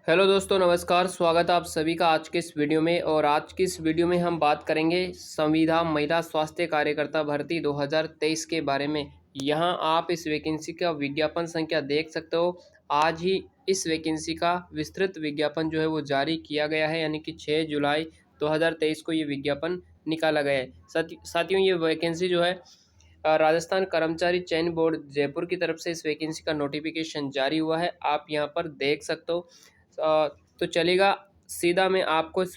Hello दोस्तों, नमस्कार। स्वागत है आप सभी का आज के इस वीडियो में। और आज की इस वीडियो में हम बात करेंगे संविदा महिला स्वास्थ्य कार्यकर्ता भर्ती 2023 के बारे में। यहां आप इस वैकेंसी का विज्ञापन संख्या देख सकते हो। आज ही इस वैकेंसी का विस्तृत विज्ञापन जो है वो जारी किया गया है, यानी कि 6 जुलाई 2023 को ये विज्ञापन निकाला गया है। साथियों, ये वैकेंसी जो है राजस्थान कर्मचारी चयन बोर्ड जयपुर की तरफ से इस वैकेंसी का नोटिफिकेशन जारी हुआ है। आप यहाँ पर देख सकते हो। तो चलेगा सीधा मैं आपको इस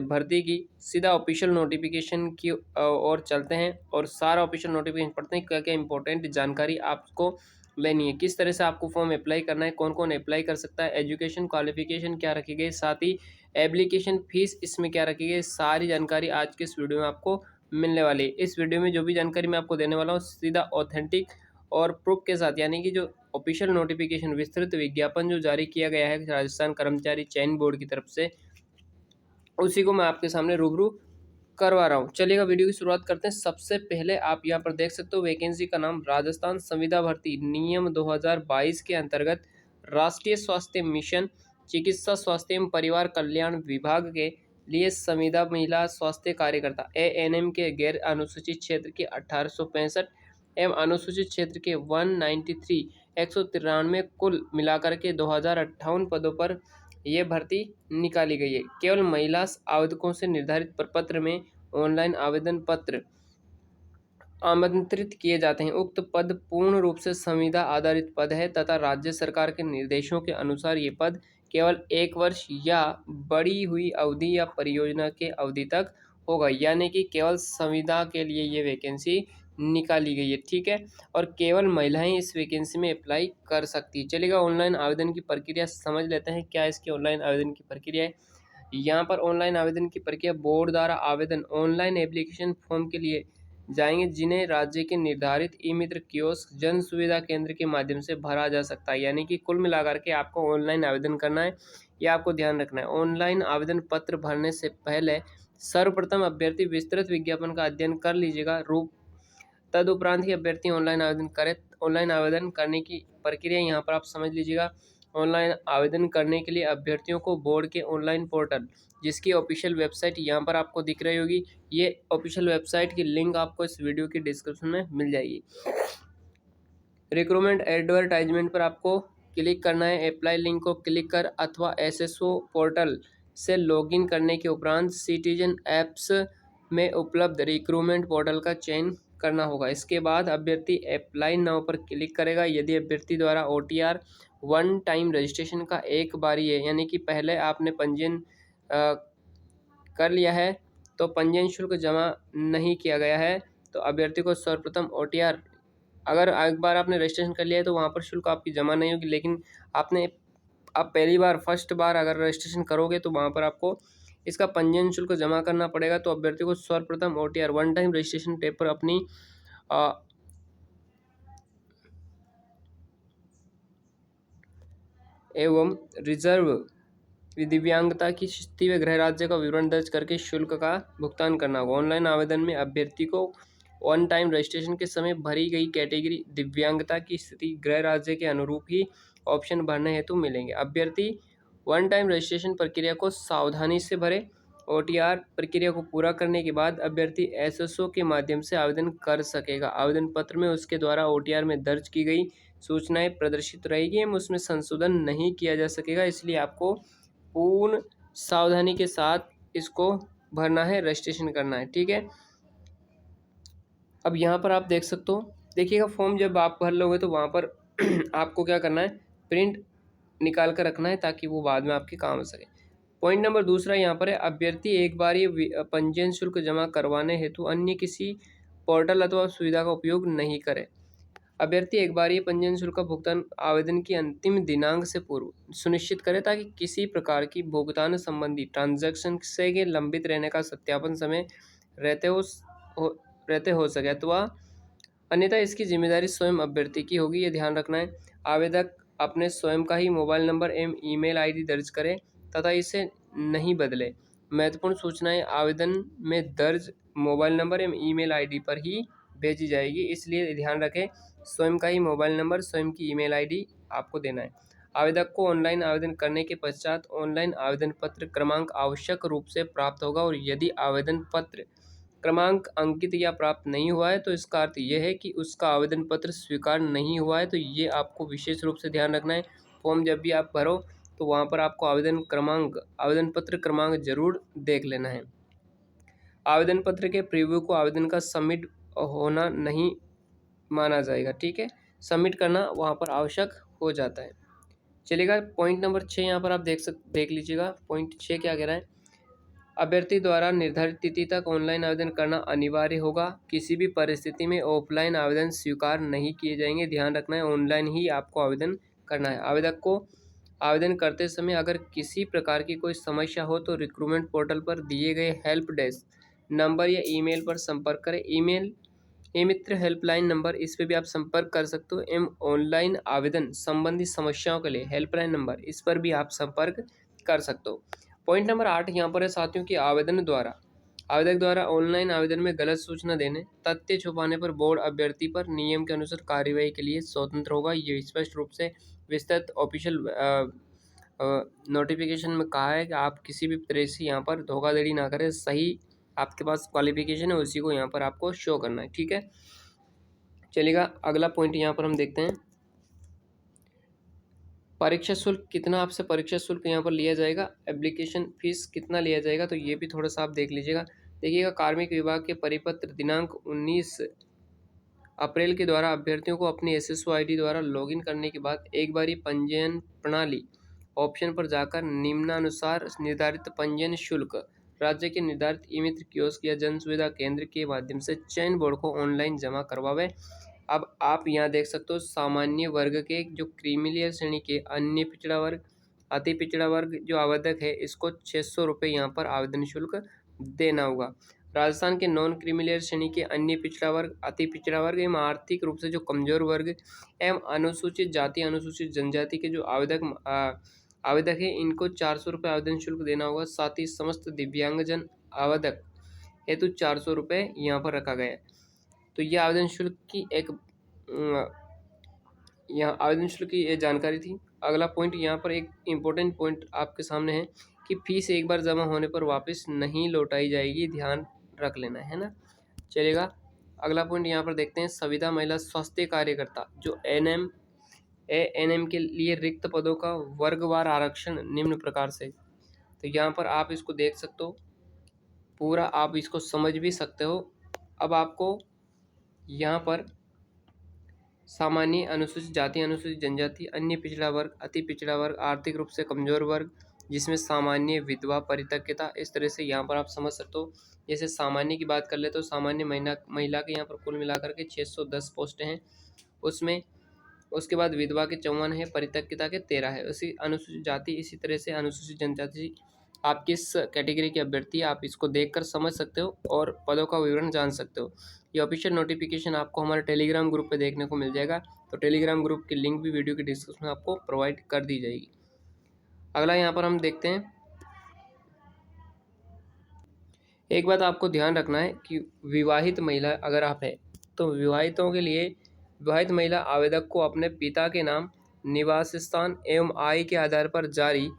भर्ती की सीधा ऑफिशियल नोटिफिकेशन की ओर चलते हैं और सारा ऑफिशियल नोटिफिकेशन पढ़ते हैं। क्या क्या इंपॉर्टेंट जानकारी आपको लेनी है, किस तरह से आपको फॉर्म अप्लाई करना है, कौन कौन अप्लाई कर सकता है, एजुकेशन क्वालिफिकेशन क्या रखी गई, साथ ही एप्लीकेशन फीस इसमें क्या रखी गई, सारी जानकारी आज के इस वीडियो में आपको मिलने वाली है। इस वीडियो में जो भी जानकारी मैं आपको देने वाला हूँ सीधा ऑथेंटिक और प्रूफ के साथ, यानी कि जो ऑफिशियल नोटिफिकेशन विस्तृत विज्ञापन जो जारी किया गया है राजस्थान कर्मचारी चयन बोर्ड की तरफ से, उसी को मैं आपके सामने रूबरू करवा रहा हूँ। चलिएगा वीडियो की शुरुआत करते हैं। सबसे पहले आप यहाँ पर देख सकते हो वैकेंसी का नाम राजस्थान संविदा भर्ती नियम 2022 के अंतर्गत राष्ट्रीय स्वास्थ्य मिशन चिकित्सा स्वास्थ्य एवं परिवार कल्याण विभाग के लिए संविदा महिला स्वास्थ्य कार्यकर्ता एएनएम के गैर अनुसूचित क्षेत्र के 1865 एवं अनुसूचित क्षेत्र के 193 193 कुल मिलाकर के 2058 पदों पर यह भर्ती निकाली गई है। केवल महिला आवेदकों से निर्धारित प्रपत्र में ऑनलाइन आवेदन पत्र आमंत्रित किए जाते हैं। उक्त पद पूर्ण रूप से संविदा आधारित पद है तथा राज्य सरकार के निर्देशों के अनुसार ये पद केवल 1 वर्ष या बढ़ी हुई अवधि या परियोजना के अवधि तक होगा, यानी कि केवल संविदा के लिए ये वैकेंसी निकाली गई है। ठीक है, और केवल महिलाएं इस वैकेंसी में अप्लाई कर सकती है। चलिएगा ऑनलाइन आवेदन की प्रक्रिया समझ लेते हैं। क्या इसकी ऑनलाइन आवेदन की प्रक्रिया है? यहाँ पर ऑनलाइन आवेदन की प्रक्रिया बोर्ड द्वारा आवेदन ऑनलाइन एप्लीकेशन फॉर्म के लिए जाएंगे, जिन्हें राज्य के निर्धारित ई मित्र कियोस्क जन सुविधा केंद्र के माध्यम से भरा जा सकता है। यानी कि कुल मिलाकर के आपको ऑनलाइन आवेदन करना है, यह आपको ध्यान रखना है। ऑनलाइन आवेदन पत्र भरने से पहले सर्वप्रथम अभ्यर्थी विस्तृत विज्ञापन का अध्ययन कर लीजिएगा। तदुपरांत ही अभ्यर्थी ऑनलाइन आवेदन करे। ऑनलाइन आवेदन करने की प्रक्रिया यहाँ पर आप समझ लीजिएगा। ऑनलाइन आवेदन करने के लिए अभ्यर्थियों को बोर्ड के ऑनलाइन पोर्टल, जिसकी ऑफिशियल वेबसाइट यहाँ पर आपको दिख रही होगी, ये ऑफिशियल वेबसाइट की लिंक आपको इस वीडियो की डिस्क्रिप्शन में मिल जाएगी। रिक्रूटमेंट एडवर्टाइजमेंट पर आपको क्लिक करना है। अप्लाई लिंक को क्लिक कर अथवा एसएसओ पोर्टल से लॉगिन करने के उपरांत सिटीजन एप्स में उपलब्ध रिक्रूटमेंट पोर्टल का चयन करना होगा। इसके बाद अभ्यर्थी अप्लाई नाउ पर क्लिक करेगा। यदि अभ्यर्थी द्वारा ओटीआर वन टाइम रजिस्ट्रेशन का एक बारी है, यानी कि पहले आपने पंजीयन कर लिया है तो पंजीयन शुल्क जमा नहीं किया गया है, तो अभ्यर्थी को सर्वप्रथम ओटीआर, अगर एक बार आपने रजिस्ट्रेशन कर लिया है तो वहाँ पर शुल्क आपकी जमा नहीं होगी, लेकिन आप पहली बार फर्स्ट बार अगर रजिस्ट्रेशन करोगे तो वहाँ पर आपको इसका पंजीयन शुल्क जमा करना पड़ेगा। तो अभ्यर्थी को सर्वप्रथम OTR one time registration tab पर अपनी एवं रिजर्व दिव्यांगता की स्थिति व गृह राज्य का विवरण दर्ज करके शुल्क का भुगतान करना होगा। ऑनलाइन आवेदन में अभ्यर्थी को वन टाइम रजिस्ट्रेशन के समय भरी गई कैटेगरी दिव्यांगता की स्थिति गृह राज्य के अनुरूप ही ऑप्शन भरने हेतु मिलेंगे। अभ्यर्थी वन टाइम रजिस्ट्रेशन प्रक्रिया को सावधानी से भरे। ओटीआर प्रक्रिया को पूरा करने के बाद अभ्यर्थी एसएसओ के माध्यम से आवेदन कर सकेगा। आवेदन पत्र में उसके द्वारा ओटीआर में दर्ज की गई सूचनाएं प्रदर्शित रहेगी एवं उसमें संशोधन नहीं किया जा सकेगा, इसलिए आपको पूर्ण सावधानी के साथ इसको भरना है, रजिस्ट्रेशन करना है। ठीक है, अब यहाँ पर आप देख सकते हो, देखिएगा फॉर्म जब आप भर लोगे तो वहाँ पर आपको क्या करना है, प्रिंट निकाल कर रखना है ताकि वो बाद में आपके काम आ सके। पॉइंट नंबर दूसरा यहाँ पर है, अभ्यर्थी एक बार ये पंजीयन शुल्क जमा करवाने हेतु अन्य किसी पोर्टल अथवा सुविधा का उपयोग नहीं करे। अभ्यर्थी एक बार ये पंजीयन शुल्क का भुगतान आवेदन की अंतिम दिनांक से पूर्व सुनिश्चित करे, ताकि किसी प्रकार की भुगतान संबंधी ट्रांजैक्शन से के लंबित रहने का सत्यापन समय रहते हो सके, अथवा अन्यथा इसकी जिम्मेदारी स्वयं अभ्यर्थी की होगी, ये ध्यान रखना है। आवेदक अपने स्वयं का ही मोबाइल नंबर एवं ईमेल आईडी दर्ज करे तथा इसे नहीं बदले। महत्वपूर्ण सूचनाएं आवेदन में दर्ज मोबाइल नंबर एवं ईमेल आईडी पर ही भेजी जाएगी, इसलिए ध्यान रखें स्वयं का ही मोबाइल नंबर, स्वयं की ईमेल आईडी आपको देना है। आवेदक को ऑनलाइन आवेदन करने के पश्चात ऑनलाइन आवेदन पत्र क्रमांक आवश्यक रूप से प्राप्त होगा, और यदि आवेदन पत्र क्रमांक अंकित या प्राप्त नहीं हुआ है तो इसका अर्थ यह है कि उसका आवेदन पत्र स्वीकार नहीं हुआ है। तो ये आपको विशेष रूप से ध्यान रखना है। फॉर्म जब भी आप भरो तो वहाँ पर आपको आवेदन पत्र क्रमांक जरूर देख लेना है। आवेदन पत्र के प्रीव्यू को आवेदन का सबमिट होना नहीं माना जाएगा, ठीक है। सबमिट करना वहाँ पर आवश्यक हो जाता है। चलिएगा पॉइंट नंबर 6 यहाँ पर आप देख लीजिएगा। पॉइंट 6 क्या कह रहा है? अभ्यर्थी द्वारा निर्धारित तिथि तक ऑनलाइन आवेदन करना अनिवार्य होगा। किसी भी परिस्थिति में ऑफलाइन आवेदन स्वीकार नहीं किए जाएंगे। ध्यान रखना है, ऑनलाइन ही आपको आवेदन करना है। आवेदक को आवेदन करते समय अगर किसी प्रकार की कोई समस्या हो तो रिक्रूटमेंट पोर्टल पर दिए गए हेल्प डेस्क नंबर या ईमेल पर संपर्क करें। ई मित्र हेल्पलाइन नंबर, इस पर भी आप संपर्क कर सकते हो। एवं ऑनलाइन आवेदन संबंधी समस्याओं के लिए हेल्पलाइन नंबर, इस पर भी आप संपर्क कर सकते हो। पॉइंट नंबर 8 यहाँ पर है साथियों कि आवेदक द्वारा ऑनलाइन आवेदन में गलत सूचना देने, तथ्य छुपाने पर बोर्ड अभ्यर्थी पर नियम के अनुसार कार्यवाही के लिए स्वतंत्र होगा। ये स्पष्ट रूप से विस्तृत ऑफिशियल नोटिफिकेशन में कहा है कि आप किसी भी तरह से यहाँ पर धोखाधड़ी ना करें। सही आपके पास क्वालिफिकेशन है उसी को यहाँ पर आपको शो करना है, ठीक है। चलिएगा अगला पॉइंट यहाँ पर हम देखते हैं। परीक्षा शुल्क कितना आपसे परीक्षा शुल्क यहाँ पर लिया जाएगा, एप्लीकेशन फीस कितना लिया जाएगा, तो ये भी थोड़ा सा आप देख लीजिएगा। देखिएगा, कार्मिक विभाग के परिपत्र दिनांक 19 अप्रैल के द्वारा अभ्यर्थियों को अपनी SSO ID द्वारा लॉगिन करने के बाद एक बारी पंजीयन प्रणाली ऑप्शन पर जाकर निम्नानुसार निर्धारित पंजीयन शुल्क राज्य के निर्धारित ई-मित्र कियोस्क या जन सुविधा केंद्र के माध्यम से चयन बोर्ड को ऑनलाइन जमा करवावे। अब आप यहाँ देख सकते हो सामान्य वर्ग के जो क्रीमिलियर श्रेणी के अन्य पिछड़ा वर्ग अति पिछड़ा वर्ग जो आवेदक है इसको 600 रुपये यहाँ पर आवेदन शुल्क देना होगा। राजस्थान के नॉन क्रीमिलियर श्रेणी के अन्य पिछड़ा वर्ग अति पिछड़ा वर्ग एवं आर्थिक रूप से जो कमजोर वर्ग एवं अनुसूचित जाति अनुसूचित जनजाति के जो आवेदक है इनको 400 रुपये आवेदन शुल्क देना होगा। साथ ही समस्त दिव्यांगजन आवेदक हेतु 400 रुपये यहाँ पर रखा गया है। तो यह आवेदन शुल्क की यहाँ आवेदन शुल्क की ये जानकारी थी। अगला पॉइंट यहाँ पर एक इम्पोर्टेंट पॉइंट आपके सामने है कि फीस एक बार जमा होने पर वापस नहीं लौटाई जाएगी, ध्यान रख लेना है ना। चलेगा अगला पॉइंट यहाँ पर देखते हैं। संविदा महिला स्वास्थ्य कार्यकर्ता जो एएनएम के लिए रिक्त पदों का वर्गवार आरक्षण निम्न प्रकार से। तो यहाँ पर आप इसको देख सकते हो, पूरा आप इसको समझ भी सकते हो। अब आपको यहाँ पर सामान्य अनुसूचित जाति अनुसूचित जनजाति अन्य पिछड़ा वर्ग अति पिछड़ा वर्ग आर्थिक रूप से कमजोर वर्ग जिसमें सामान्य विधवा परित्यक्ता, इस तरह से यहाँ पर आप समझ सकते हो। जैसे सामान्य की बात कर ले तो सामान्य महिला के यहाँ पर कुल मिलाकर के 610 पोस्टें हैं, उसमें उसके बाद विधवा के 54 है, परित्यक्ता के 13 है। उसी अनुसूचित जाति इसी तरह से अनुसूचित जनजाति आप किस कैटेगरी के अभ्यर्थी आप इसको देखकर समझ सकते हो और पदों का विवरण जान सकते हो। ये ऑफिशियल नोटिफिकेशन आपको हमारे टेलीग्राम ग्रुप पे देखने को मिल जाएगा। तो टेलीग्राम ग्रुप की लिंक भी वीडियो के डिस्क्रिप्शन में आपको प्रोवाइड कर दी जाएगी। अगला यहाँ पर हम देखते हैं, एक बात आपको ध्यान रखना है कि विवाहित महिला अगर आप है तो विवाहितों के लिए विवाहित महिला आवेदक को अपने पिता के नाम निवास स्थान एवं आय के आधार पर जारी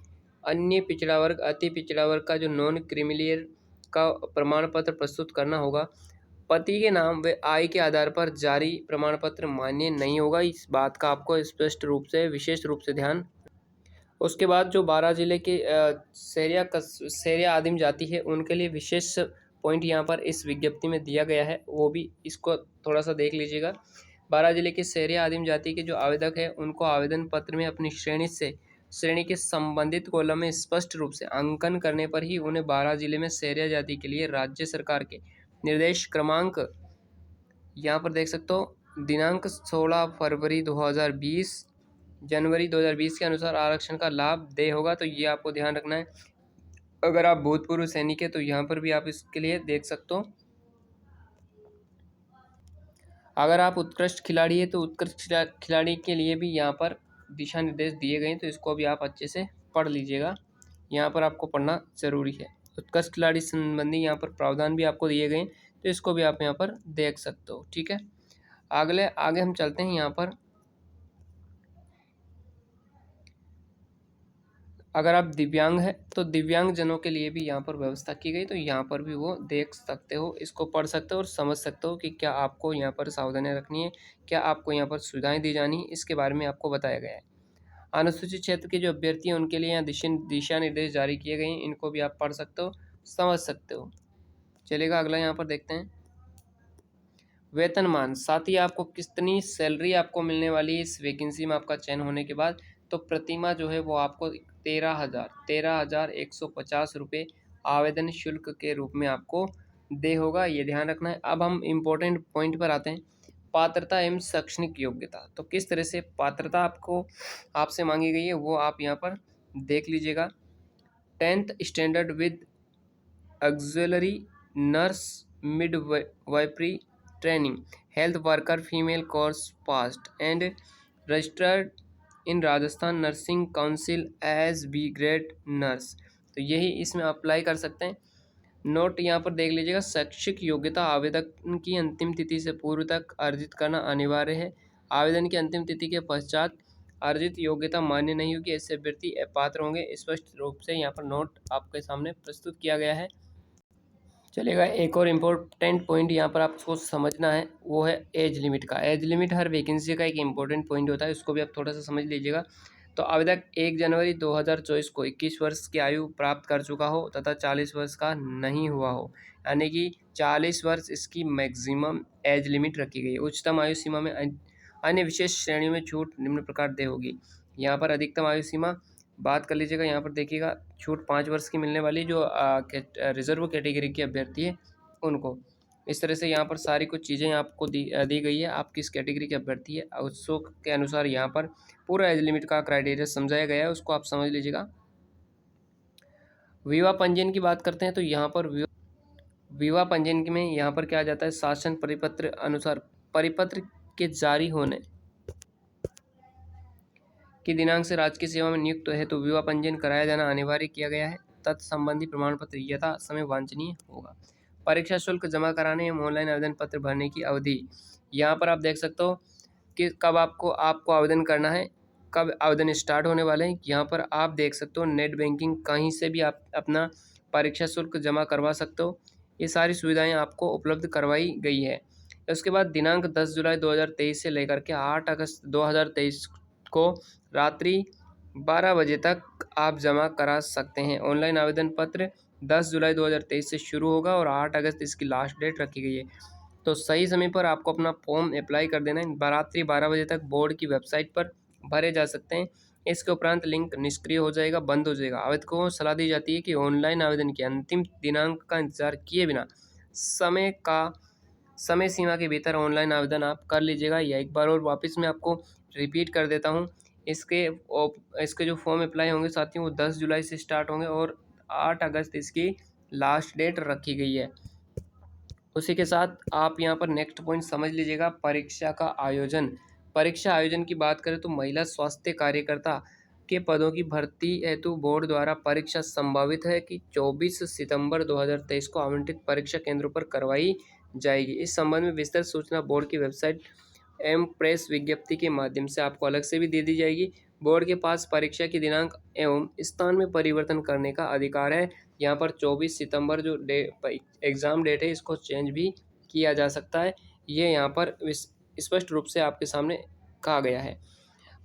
अन्य पिछड़ा वर्ग अति पिछड़ा वर्ग का जो नॉन क्रीमिलियर का प्रमाण पत्र प्रस्तुत करना होगा। पति के नाम व आय के आधार पर जारी प्रमाण पत्र मान्य नहीं होगा। इस बात का आपको स्पष्ट रूप से विशेष रूप से ध्यान। उसके बाद जो 12 जिले के शहरिया आदिम जाति है उनके लिए विशेष पॉइंट यहाँ पर इस विज्ञप्ति में दिया गया है, वो भी इसको थोड़ा सा देख लीजिएगा। 12 जिले के शहरिया आदिम जाति के जो आवेदक है उनको आवेदन पत्र में अपनी श्रेणी के संबंधित कॉलम में स्पष्ट रूप से अंकन करने पर ही उन्हें 12 जिले में शहरिया जाति के लिए राज्य सरकार के निर्देश क्रमांक यहाँ पर देख सकते हो दिनांक 16 फरवरी 2020 जनवरी 2020 के अनुसार आरक्षण का लाभ दे होगा। तो ये आपको ध्यान रखना है। अगर आप भूतपूर्व सैनिक है तो यहाँ पर भी आप इसके लिए देख सकते हो। अगर आप उत्कृष्ट खिलाड़ी है तो उत्कृष्ट खिलाड़ी के लिए भी यहाँ पर दिशा निर्देश दिए गए हैं, तो इसको भी आप अच्छे से पढ़ लीजिएगा। यहाँ पर आपको पढ़ना जरूरी है। उत्कृष्ट खिलाड़ी संबंधी यहाँ पर प्रावधान भी आपको दिए गए हैं, तो इसको भी आप यहाँ पर देख सकते हो, ठीक है। आगे हम चलते हैं यहाँ पर अगर आप दिव्यांग हैं तो दिव्यांग जनों के लिए भी यहाँ पर व्यवस्था की गई, तो यहाँ पर भी वो देख सकते हो, इसको पढ़ सकते हो और समझ सकते हो कि क्या आपको यहाँ पर सावधानियाँ रखनी है, क्या आपको यहाँ पर सुविधाएं दी जानी है, इसके बारे में आपको बताया गया है। अनुसूचित क्षेत्र के जो अभ्यर्थी हैं उनके लिए यहाँ दिशा निर्देश जारी किए गए हैं, इनको भी आप पढ़ सकते हो, समझ सकते हो। चलेगा, अगला यहाँ पर देखते हैं वेतनमान। साथ ही आपको कितनी सैलरी आपको मिलने वाली है इस वैकेंसी में आपका चयन होने के बाद। तो प्रतिमाह जो है वो आपको 13,150 रुपये आवेदन शुल्क के रूप में आपको दे होगा, ये ध्यान रखना है। अब हम इम्पोर्टेंट पॉइंट पर आते हैं, पात्रता एवं शैक्षणिक योग्यता। तो किस तरह से पात्रता आपको आपसे मांगी गई है वो आप यहाँ पर देख लीजिएगा। 10th standard with auxiliary nurse midwifery training, health worker female course passed and registered in Rajasthan nursing council as B grade nurse. तो यही इसमें अप्लाई कर सकते हैं। नोट यहाँ पर देख लीजिएगा, शैक्षिक योग्यता आवेदन की अंतिम तिथि से पूर्व तक अर्जित करना अनिवार्य है। आवेदन की अंतिम तिथि के पश्चात अर्जित योग्यता मान्य नहीं होगी, ऐसे अभ्यर्थी अपात्र होंगे। स्पष्ट रूप से यहाँ पर नोट आपके सामने प्रस्तुत किया गया है। चलेगा, एक और इम्पोर्टेंट पॉइंट यहाँ पर आपको समझना है, वो है एज लिमिट का। एज लिमिट हर वैकेंसी का एक इम्पोर्टेंट पॉइंट होता है, उसको भी आप थोड़ा सा समझ लीजिएगा। तो आवेदक 1 जनवरी 2024 को 21 वर्ष की आयु प्राप्त कर चुका हो तथा 40 वर्ष का नहीं हुआ हो, यानी कि 40 वर्ष इसकी मैक्सिमम एज लिमिट रखी गई है। उच्चतम आयु सीमा में अन्य विशेष श्रेणियों में छूट निम्न प्रकार दे होगी। यहाँ पर अधिकतम आयु सीमा बात कर लीजिएगा, यहाँ पर देखिएगा छूट 5 वर्ष की मिलने वाली जो रिजर्व कैटेगरी के अभ्यर्थी है उनको। इस तरह से यहाँ पर सारी कुछ चीज़ें आपको दी गई है, आप किस कैटेगरी के अभ्यर्थी है उसको के अनुसार यहाँ पर पूरा एज लिमिट का क्राइटेरिया समझाया गया है, उसको आप समझ लीजिएगा। विवाह पंजीयन की बात करते हैं तो यहाँ पर विवाह पंजीयन में यहाँ पर क्या आ जाता है, शासन परिपत्र अनुसार परिपत्र के जारी होने के दिनांक से राजकीय सेवा में नियुक्त है तो विवाह पंजीयन कराया जाना अनिवार्य किया गया है। तत्संबंधी प्रमाण पत्र यथा समय वांछनीय होगा। परीक्षा शुल्क जमा कराने एवं ऑनलाइन आवेदन पत्र भरने की अवधि, यहाँ पर आप देख सकते हो कि कब आपको आवेदन करना है, कब आवेदन स्टार्ट होने वाले हैं। यहाँ पर आप देख सकते हो नेट बैंकिंग कहीं से भी आप अपना परीक्षा शुल्क जमा करवा सकते हो, ये सारी सुविधाएँ आपको उपलब्ध करवाई गई है। उसके बाद दिनांक 10 जुलाई 2023 से लेकर के 8 अगस्त 2023 को रात्रि 12 बजे तक आप जमा करा सकते हैं। ऑनलाइन आवेदन पत्र 10 जुलाई 2023 से शुरू होगा और 8 अगस्त इसकी लास्ट डेट रखी गई है। तो सही समय पर आपको अपना फॉर्म अप्लाई कर देना है। रात्रि 12 बजे तक बोर्ड की वेबसाइट पर भरे जा सकते हैं। इसके उपरांत लिंक निष्क्रिय हो जाएगा, बंद हो जाएगा। आवेदकों को सलाह दी जाती है कि ऑनलाइन आवेदन के अंतिम दिनांक का इंतजार किए बिना समय सीमा के भीतर ऑनलाइन आवेदन आप कर लीजिएगा। या एक बार और वापस मैं आपको रिपीट कर देता हूँ, इसके जो फॉर्म अप्लाई होंगे साथियों वो 10 जुलाई से स्टार्ट होंगे और 8 अगस्त इसकी लास्ट डेट रखी गई है। उसी के साथ आप यहाँ पर नेक्स्ट पॉइंट समझ लीजिएगा, परीक्षा का आयोजन। परीक्षा आयोजन की बात करें तो महिला स्वास्थ्य कार्यकर्ता के पदों की भर्ती हेतु बोर्ड द्वारा परीक्षा संभावित है कि 24 सितंबर 2023 को आवंटित परीक्षा केंद्रों पर करवाई जाएगी। इस संबंध में विस्तृत सूचना बोर्ड की वेबसाइट एवं प्रेस विज्ञप्ति के माध्यम से आपको अलग से भी दे दी जाएगी। बोर्ड के पास परीक्षा की दिनांक एवं स्थान में परिवर्तन करने का अधिकार है। यहाँ पर 24 सितंबर जो एग्ज़ाम डेट है इसको चेंज भी किया जा सकता है, ये यहाँ पर स्पष्ट रूप से आपके सामने कहा गया है।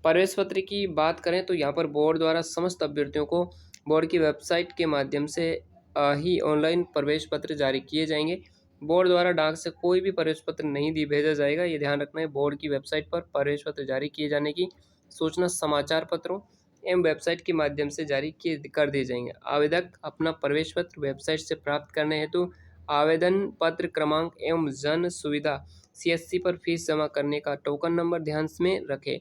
प्रवेश पत्र की बात करें तो यहाँ पर बोर्ड द्वारा समस्त अभ्यर्थियों को बोर्ड की वेबसाइट के माध्यम से ही ऑनलाइन प्रवेश पत्र जारी किए जाएंगे। बोर्ड द्वारा डाक से कोई भी प्रवेश पत्र नहीं भेजा जाएगा, ये ध्यान रखना है। बोर्ड की वेबसाइट पर प्रवेश पत्र जारी किए जाने की सूचना समाचार पत्रों एवं वेबसाइट के माध्यम से जारी कर दिए जाएंगे। आवेदक अपना प्रवेश पत्र वेबसाइट से प्राप्त करने हेतु आवेदन पत्र क्रमांक एवं जन सुविधा CSC पर फीस जमा करने का टोकन नंबर ध्यान में रखें।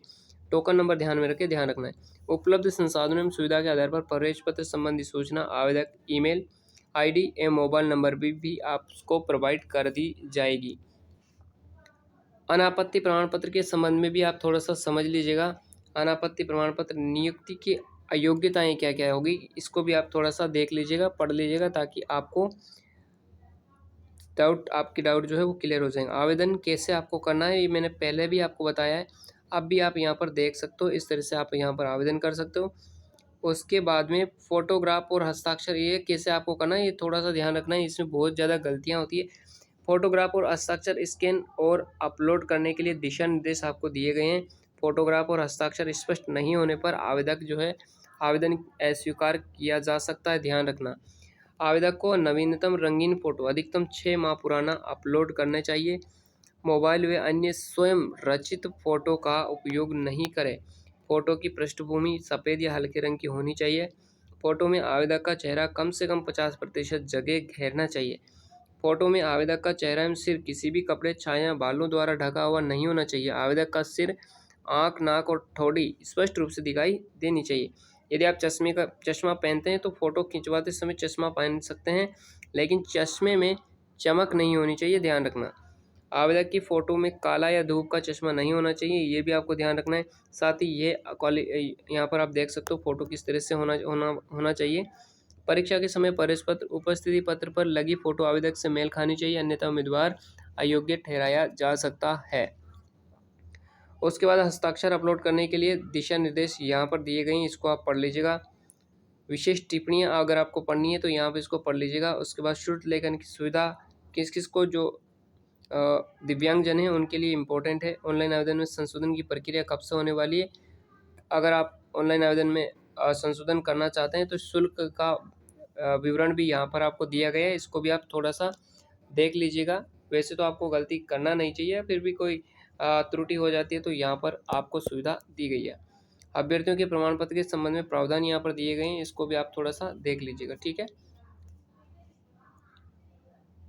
ध्यान रखना है। उपलब्ध संसाधनों एवं सुविधा के आधार पर प्रवेश पत्र संबंधी सूचना आवेदक ईमेल ID एवं मोबाइल नंबर भी आपको प्रोवाइड कर दी जाएगी। अनापत्ति प्रमाण पत्र के संबंध में भी आप थोड़ा सा समझ लीजिएगा। अनापत्ति प्रमाण पत्र नियुक्ति की अयोग्यताएं क्या क्या होगी, इसको भी आप थोड़ा सा देख लीजिएगा, पढ़ लीजिएगा, ताकि आपकी डाउट जो है वो क्लियर हो जाएंगे। आवेदन कैसे आपको करना है ये मैंने पहले भी आपको बताया है, अब भी आप यहाँ पर देख सकते हो। इस तरह से आप यहाँ पर आवेदन कर सकते हो। उसके बाद में फ़ोटोग्राफ और हस्ताक्षर, ये कैसे आपको करना है, ये थोड़ा सा ध्यान रखना है, इसमें बहुत ज़्यादा गलतियाँ होती है। फ़ोटोग्राफ और हस्ताक्षर स्कैन और अपलोड करने के लिए दिशा निर्देश आपको दिए गए हैं। फ़ोटोग्राफ और हस्ताक्षर स्पष्ट नहीं होने पर आवेदक जो है आवेदन अस्वीकार किया जा सकता है, ध्यान रखना। आवेदक को नवीनतम रंगीन फ़ोटो अधिकतम 6 माह पुराना अपलोड करना चाहिए। मोबाइल व अन्य स्वयं रचित फ़ोटो का उपयोग नहीं करें। फ़ोटो की पृष्ठभूमि सफ़ेद या हल्के रंग की होनी चाहिए। फ़ोटो में आवेदक का चेहरा कम से कम 50% जगह घेरना चाहिए। फ़ोटो में आवेदक का चेहरा एवं सिर किसी भी कपड़े, छाया, बालों द्वारा ढका हुआ नहीं होना चाहिए। आवेदक का सिर, आँख, नाक और ठोड़ी स्पष्ट रूप से दिखाई देनी चाहिए। यदि आप चश्मा पहनते हैं तो फ़ोटो खिंचवाते समय चश्मा पहन सकते हैं, लेकिन चश्मे में चमक नहीं होनी चाहिए, ध्यान रखना। आवेदक की फ़ोटो में काला या धूप का चश्मा नहीं होना चाहिए, ये भी आपको ध्यान रखना है। साथ ही ये यहाँ पर आप देख सकते हो फ़ोटो किस तरह से होना होना होना चाहिए। परीक्षा के समय प्रवेश पत्र, उपस्थिति पत्र पर लगी फ़ोटो आवेदक से मेल खानी चाहिए, अन्यथा उम्मीदवार अयोग्य ठहराया जा सकता है। उसके बाद हस्ताक्षर अपलोड करने के लिए दिशा निर्देश यहाँ पर दिए गए हैं, इसको आप पढ़ लीजिएगा। विशेष टिप्पणियाँ अगर आपको पढ़नी है तो यहाँ पर इसको पढ़ लीजिएगा। उसके बाद शुल्क लेखन की सुविधा किस किस को, जो दिव्यांगजन हैं उनके लिए इम्पोर्टेंट है। ऑनलाइन आवेदन में संशोधन की प्रक्रिया कब से होने वाली है। अगर आप ऑनलाइन आवेदन में संशोधन करना चाहते हैं तो शुल्क का विवरण भी यहाँ पर आपको दिया गया है, इसको भी आप थोड़ा सा देख लीजिएगा। वैसे तो आपको गलती करना नहीं चाहिए, फिर भी कोई त्रुटि हो जाती है तो यहाँ पर आपको सुविधा दी गई है। अभ्यर्थियों के प्रमाण पत्र के संबंध में प्रावधान यहाँ पर दिए गए हैं, इसको भी आप थोड़ा सा देख लीजिएगा, ठीक है।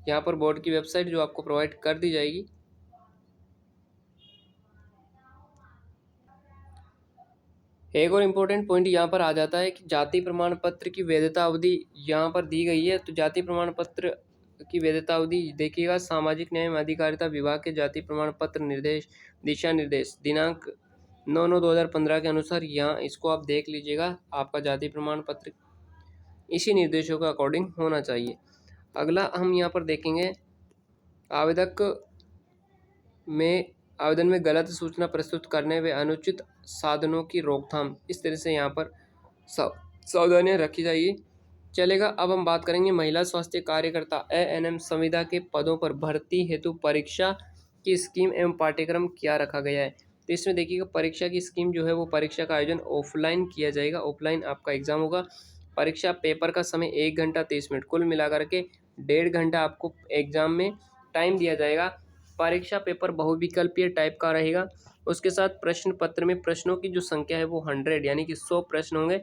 यहाँ पर बोर्ड की वेबसाइट जो आपको प्रोवाइड कर दी जाएगी। एक और इम्पोर्टेंट पॉइंट यहाँ पर आ जाता है कि जाति प्रमाण पत्र की वैधता अवधि यहाँ पर दी गई है। तो जाति प्रमाण पत्र की वैधता अवधि देखिएगा, सामाजिक न्याय एवं अधिकारिता विभाग के जाति प्रमाण पत्र निर्देश दिशा निर्देश दिनांक 9/9/2015 के अनुसार यहाँ इसको आप देख लीजिएगा। आपका जाति प्रमाण पत्र इसी निर्देशों के अकॉर्डिंग होना चाहिए। अगला हम यहाँ पर देखेंगे आवेदन में गलत सूचना प्रस्तुत करने व अनुचित साधनों की रोकथाम, इस तरह से यहाँ पर सावधानियाँ रखी जाएगी, चलेगा। अब हम बात करेंगे महिला स्वास्थ्य कार्यकर्ता ANM संविदा के पदों पर भर्ती हेतु परीक्षा की स्कीम एवं पाठ्यक्रम क्या रखा गया है। तो इसमें देखिएगा, परीक्षा की स्कीम जो है वो परीक्षा का आयोजन ऑफलाइन किया जाएगा। ऑफलाइन आपका एग्जाम होगा। परीक्षा पेपर का समय 1 घंटा 30 मिनट, कुल मिलाकर के 1.5 घंटा आपको एग्जाम में टाइम दिया जाएगा। परीक्षा पेपर बहुविकल्पीय टाइप का रहेगा। उसके साथ प्रश्न पत्र में प्रश्नों की जो संख्या है वो 100 यानी कि 100 प्रश्न होंगे।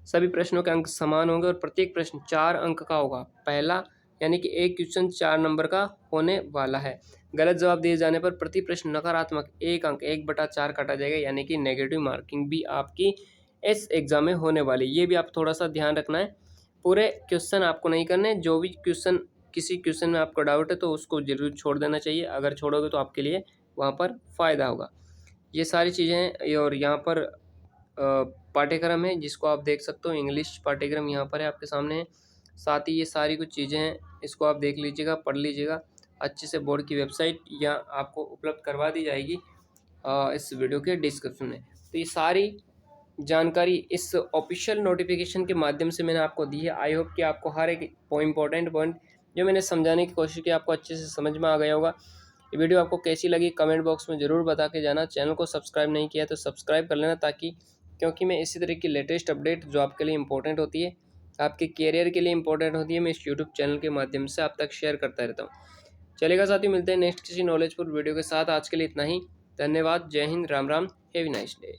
सभी प्रश्नों के अंक समान होंगे और प्रत्येक प्रश्न 4 अंक का होगा। पहला यानी कि एक क्वेश्चन 4 नंबर का होने वाला है। गलत जवाब दिए जाने पर प्रति प्रश्न नकारात्मक 1 अंक 1/4 काटा जाएगा, यानी कि नेगेटिव मार्किंग भी आपकी इस एग्जाम में होने वाली। ये भी आप थोड़ा सा ध्यान रखना है। पूरे क्वेश्चन आपको नहीं करने, जो भी क्वेश्चन किसी क्वेश्चन में आपको डाउट है तो उसको जरूर छोड़ देना चाहिए। अगर छोड़ोगे तो आपके लिए वहाँ पर फ़ायदा होगा। ये सारी चीज़ें हैं। और यहाँ पर पाठ्यक्रम है जिसको आप देख सकते हो, इंग्लिश पाठ्यक्रम यहाँ पर है आपके सामने है। साथ ही ये सारी कुछ चीज़ें हैं, इसको आप देख लीजिएगा, पढ़ लीजिएगा अच्छे से। बोर्ड की वेबसाइट यहाँ आपको उपलब्ध करवा दी जाएगी इस वीडियो के डिस्क्रिप्शन में। तो ये सारी जानकारी इस ऑफिशियल नोटिफिकेशन के माध्यम से मैंने आपको दी है। आई होप कि आपको हर एक इम्पोर्टेंट पॉइंट जो मैंने समझाने की कोशिश की आपको अच्छे से समझ में आ गया होगा। ये वीडियो आपको कैसी लगी कमेंट बॉक्स में ज़रूर बता के जाना। चैनल को सब्सक्राइब नहीं किया तो सब्सक्राइब कर लेना, ताकि क्योंकि मैं इसी तरह की लेटेस्ट अपडेट जो आपके लिए इंपॉर्टेंट होती है, आपके कैरियर के लिए इंपॉर्टेंट होती है, मैं इस यूट्यूब चैनल के माध्यम से आप तक शेयर करता रहता हूँ। चलेगा साथियों, मिलते हैं नेक्स्ट किसी नॉलेजफुल वीडियो के साथ। आज के लिए इतना ही। धन्यवाद। जय Hind. Ram Ram. Have a nice day.